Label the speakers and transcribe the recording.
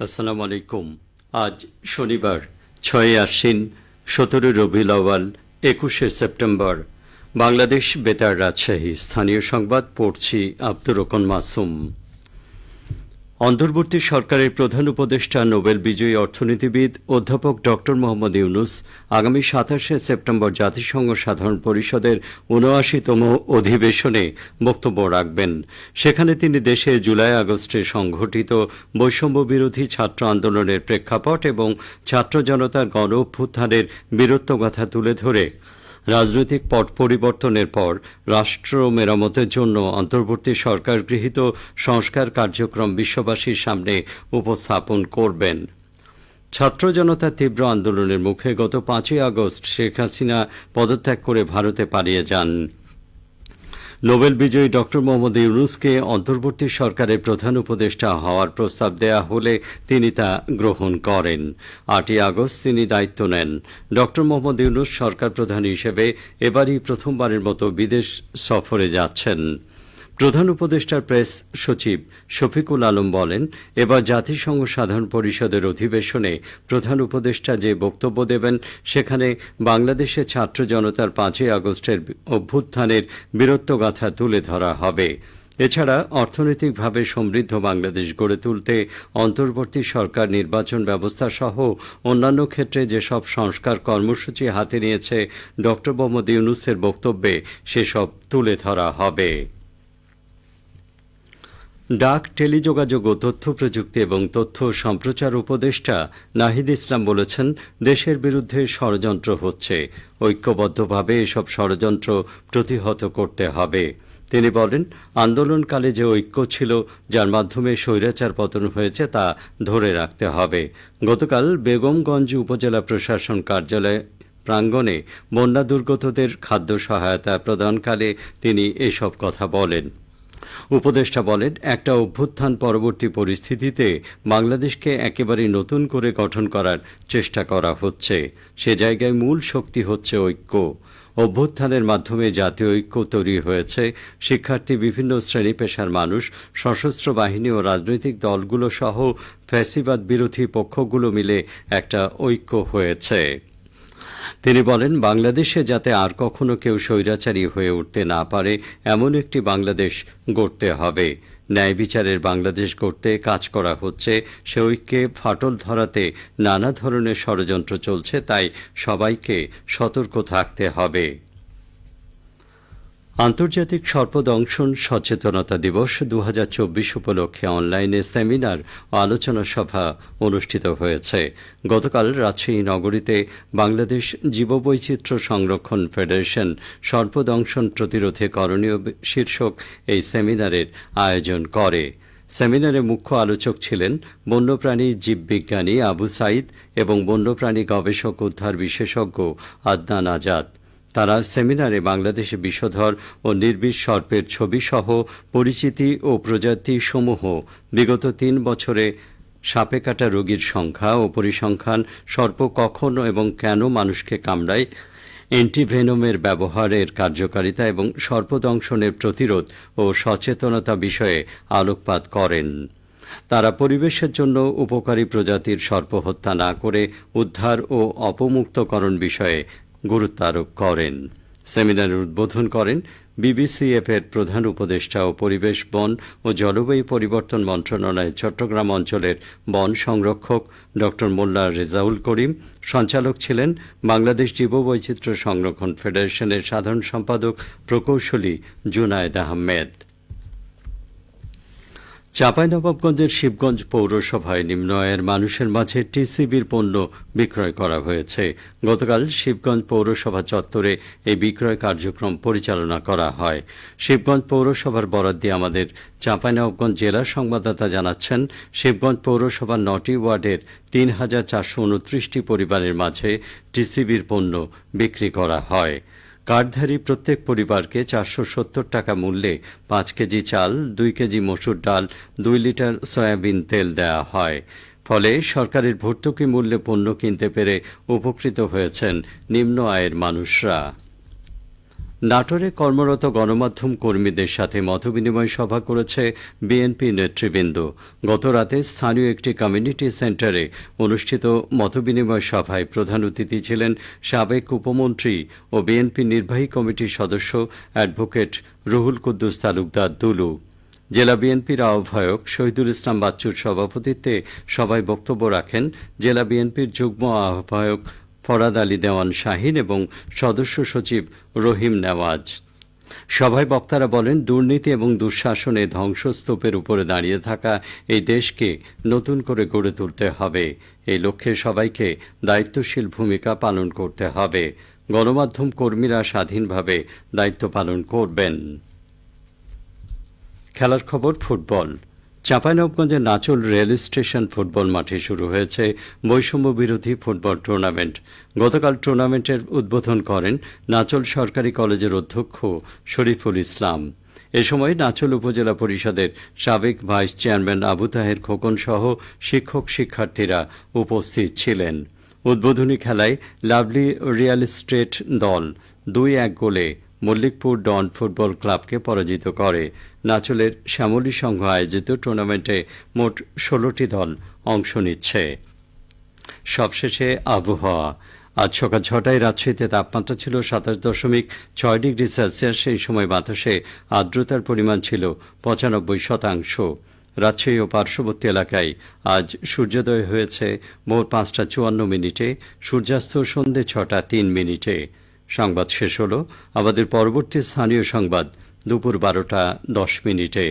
Speaker 1: আসসালামু আলাইকুম। আজ শনিবার ৬ আশ্বিন ১৭ রবিউল আউয়াল ২১শে সেপ্টেম্বর। বাংলাদেশ বেতার রাজশাহী স্থানীয় সংবাদ পড়ছি আব্দুর রহমান মাসুম। অন্তর্বর্তী সরকারের প্রধান উপদেষ্টা নোবেল বিজয়ী অর্থনীতিবিদ অধ্যাপক ড মোহাম্মদ ইউনূস আগামী ২৭শে সেপ্টেম্বর জাতিসংঘ সাধারণ পরিষদের ৭৯তম অধিবেশনে বক্তব্য রাখবেন। সেখানে তিনি দেশে জুলাই আগস্টে সংঘটিত বৈষম্য বিরোধী ছাত্র আন্দোলনের প্রেক্ষাপট এবং ছাত্র জনতার গণ অভ্যুত্থানের বীরত্বগাথা তুলে ধরে রাজনৈতিক পট পরিবর্তনের পর রাষ্ট্র মেরামতের জন্য অন্তর্বর্তী সরকার গৃহীত সংস্কার কার্যক্রম বিশ্ববাসীর সামনে উপস্থাপন করবেন। ছাত্র জনতার তীব্র আন্দোলনের মুখে গত ৫ই আগস্ট শেখ হাসিনা পদত্যাগ করে ভারতে পালিয়ে যান। নোবেল বিজয়ী ড মোহাম্মদ ইউনূসকে অন্তর্বর্তী সরকারের প্রধান উপদেষ্টা হওয়ার প্রস্তাব দেয়া হলে তিনি তা গ্রহণ করেন। ৮ই আগস্ট তিনি দায়িত্ব নেন। ড মোহাম্মদ ইউনূস সরকার প্রধান হিসেবে এবারই প্রথমবারের মতো বিদেশ সফরে যাচ্ছেন। প্রধান উপদেষ্টার প্রেস সচিব শফিকুল আলম বলেন, এবার জাতিসংঘ সাধারণ পরিষদের অধিবেশনে প্রধান উপদেষ্টা যে বক্তব্য দেবেন সেখানে বাংলাদেশের ছাত্র জনতার ৫ই আগস্টের অভ্যুত্থানের বীরত্বগাথা তুলে ধরা হবে। এছাড়া অর্থনৈতিকভাবে সমৃদ্ধ বাংলাদেশ গড়ে তুলতে অন্তর্বর্তী সরকার নির্বাচন ব্যবস্থা সহ অন্যান্য ক্ষেত্রে যেসব সংস্কার কর্মসূচি হাতে নিয়েছে ড মোহাম্মদ ইউনূসের বক্তব্যে সেসব তুলে ধরা হবে। ডাক, টেলিযোগাযোগ ও তথ্য প্রযুক্তি এবং তথ্য সম্প্রচার উপদেষ্টা নাহিদ ইসলাম বলেছেন, দেশের বিরুদ্ধে ষড়যন্ত্র হচ্ছে, ঐক্যবদ্ধভাবে এসব ষড়যন্ত্র প্রতিহত করতে হবে। তিনি বলেন, আন্দোলনকালে যে ঐক্য ছিল যার মাধ্যমে স্বৈরাচার পতন হয়েছে তা ধরে রাখতে হবে। গতকাল বেগমগঞ্জ উপজেলা প্রশাসন কার্যালয় প্রাঙ্গণে বন্যা দুর্গতদের খাদ্য সহায়তা প্রদানকালে তিনি এসব কথা বলেন। উপদেষ্টা বলেন, একটা অভ্যুত্থান পরবর্তী পরিস্থিতিতে বাংলাদেশকে একেবারে নতুন করে গঠন করার চেষ্টা করা হচ্ছে। সে জায়গায় মূল শক্তি হচ্ছে ঐক্য। অভ্যুত্থানের মাধ্যমে জাতীয় ঐক্য তৈরি হয়েছে। শিক্ষার্থী, বিভিন্ন শ্রেণী পেশার মানুষ, সশস্ত্র বাহিনী ও রাজনৈতিক দলগুলো সহ ফ্যাসিবাদ বিরোধী পক্ষগুলো মিলে একটা ঐক্য হয়েছে। তিনি বলেন, বাংলাদেশে যাতে আর কখনো কেউ স্বৈরাচারী হয়ে উঠতে না পারে এমন একটি বাংলাদেশ গড়তে হবে। ন্যায় বিচারের বাংলাদেশ গড়তে কাজ করা হচ্ছে। সে ঐক্যে ফাটল ধরাতে নানা ধরনের ষড়যন্ত্র চলছে, তাই সবাইকে সতর্ক থাকতে হবে। আন্তর্জাতিক সর্পদংশন সচেতনতা দিবস ২০২৪ উপলক্ষে অনলাইনে সেমিনার ও আলোচনা সভা অনুষ্ঠিত হয়েছে। গতকাল রাজশাহী নগরীতে বাংলাদেশ জীববৈচিত্র্য সংরক্ষণ ফেডারেশন সর্পদংশন প্রতিরোধে করণীয় শীর্ষক এই সেমিনারের আয়োজন করে। সেমিনারে মুখ্য আলোচক ছিলেন বন্যপ্রাণী জীববিজ্ঞানী আবু সাইদ এবং বন্যপ্রাণী গবেষক উদ্ধার বিশেষজ্ঞ আদনান আজাদ। তারা সেমিনারে বাংলাদেশে বিষধর ও নির্বিষ সর্পের ছবিসহ পরিচিতি ও প্রজাতি সমূহ, বিগত ৩ বছরে সাপে কাটা রোগীর সংখ্যা ও পরিসংখ্যান, সর্প কখন এবং কেন মানুষকে কামড়ায়, অ্যান্টিভেনমের ব্যবহারের কার্যকারিতা এবং সর্পদংশনের প্রতিরোধ ও সচেতনতা বিষয়ে আলোকপাত করেন। তারা পরিবেশের জন্য উপকারী প্রজাতির সর্প হত্যা না করে উদ্ধার ও অপমুক্তকরণ বিষয়ে গুরুত্ব আরোপ করেন। সেমিনারের উদ্বোধন করেন বিবিসিএফ এর প্রধান উপদেষ্টা ও পরিবেশ, বন ও জলবায়ু পরিবর্তন মন্ত্রণালয়ের চট্টগ্রাম অঞ্চলের বন সংরক্ষক ড মোল্লা রেজাউল করিম। সঞ্চালক ছিলেন বাংলাদেশ জীববৈচিত্র্য সংরক্ষণ ফেডারেশনের সাধারণ সম্পাদক প্রকৌশলী জুনায়েদ আহমেদ। চাঁপাইনবাবগঞ্জের শিবগঞ্জ পৌরসভায় নিম্ন আয়ের মানুষের মাঝে টিসিবির পণ্য বিক্রয় করা হয়েছে। গতকাল শিবগঞ্জ পৌরসভা চত্বরে এই বিক্রয় কার্যক্রম পরিচালনা করা হয়। শিবগঞ্জ পৌরসভার বরাত দিয়ে আমাদের চাঁপাইনবাবগঞ্জ জেলা সংবাদদাতা জানাচ্ছেন, শিবগঞ্জ পৌরসভার ৯টি ওয়ার্ডের ৩,৪২৯টি পরিবারের মাঝে টিসিবির পণ্য বিক্রি করা হয়। কার্ডধারী প্রত্যেক পরিবারকে ৪৭০ টাকা মূল্যে ৫ কেজি চাল, ২ কেজি মসুর ডাল, ২ লিটার সয়াবিন তেল দেওয়া হয়। ফলে সরকারের ভর্তুকি মূল্যে পণ্য কিনতে পেরে উপকৃত হয়েছেন নিম্ন আয়ের মানুষরা। নাটোরে কর্মরত গণমাধ্যম কর্মীদের সাথে মতবিনিময় সভা করেছে বিএনপি নেতৃবৃন্দ। গতরাতে স্থানীয় একটি কমিউনিটি সেন্টারে অনুষ্ঠিত মতবিনিময় সভায় প্রধান অতিথি ছিলেন সাবেক উপমন্ত্রী ও বিএনপি নির্বাহী কমিটির সদস্য অ্যাডভোকেট রুহুল কুদ্দুস তালুকদার দুলু। জেলা বিএনপির আহ্বায়ক শহীদুল ইসলাম বাচ্চুর সভাপতিত্বে সভায় বক্তব্য রাখেন জেলা বিএনপির যুগ্ম আহ্বায়ক ফরাদ আলী দেওয়ান শাহীন এবং সদস্য সচিব রহিম নেওয়াজ। সভায় বক্তারা বলেন, দুর্নীতি এবং দুঃশাসনে ধ্বংসস্তূপের উপরে দাঁড়িয়ে থাকা এই দেশকে নতুন করে গড়ে তুলতে হবে। এই লক্ষ্যে সবাইকে দায়িত্বশীল ভূমিকা পালন করতে হবে। গণমাধ্যম কর্মীরা স্বাধীনভাবে দায়িত্ব পালন করবেন। খেলার খবর ফুটবল। চাঁপাইনবাবগঞ্জের নাচল রেল স্টেশন ফুটবল মাঠে শুরু হয়েছে বৈষম্য বিরোধী ফুটবল টুর্নামেন্ট। গতকাল টুর্নামেন্টের উদ্বোধন করেন নাচল সরকারি কলেজের অধ্যক্ষ শরীফুল ইসলাম। এ সময় নাচল উপজেলা পরিষদের সাবেক ভাইস চেয়ারম্যান আবু তাহের খোকন সহ শিক্ষক শিক্ষার্থীরা উপস্থিত ছিলেন। উদ্বোধনী খেলায় লাভলি রিয়েল এস্টেট দল 2-1 গোলে মল্লিকপুর ডন ফুটবল ক্লাবকে পরাজিত করে। নাচলের শ্যামলী সংঘ আয়োজিত টুর্নামেন্টে মোট 16টি দল অংশ নিচ্ছে। সবশেষে আবহাওয়া। আজ সকাল 6টায় রাজশাহীতে তাপমাত্রা ছিল 27.6 ডিগ্রি সেলসিয়াস। সেই সময় বাতাসে আর্দ্রতার পরিমাণ ছিল 95%। রাজশাহী ও পার্শ্ববর্তী এলাকায় আজ সূর্যোদয় হয়েছে ভোর 5:54, সূর্যাস্ত সন্ধ্যে 6:03। সংবাদ শেষ হল। আমাদের পরবর্তী স্থানীয় সংবাদ দুপুর 12:10।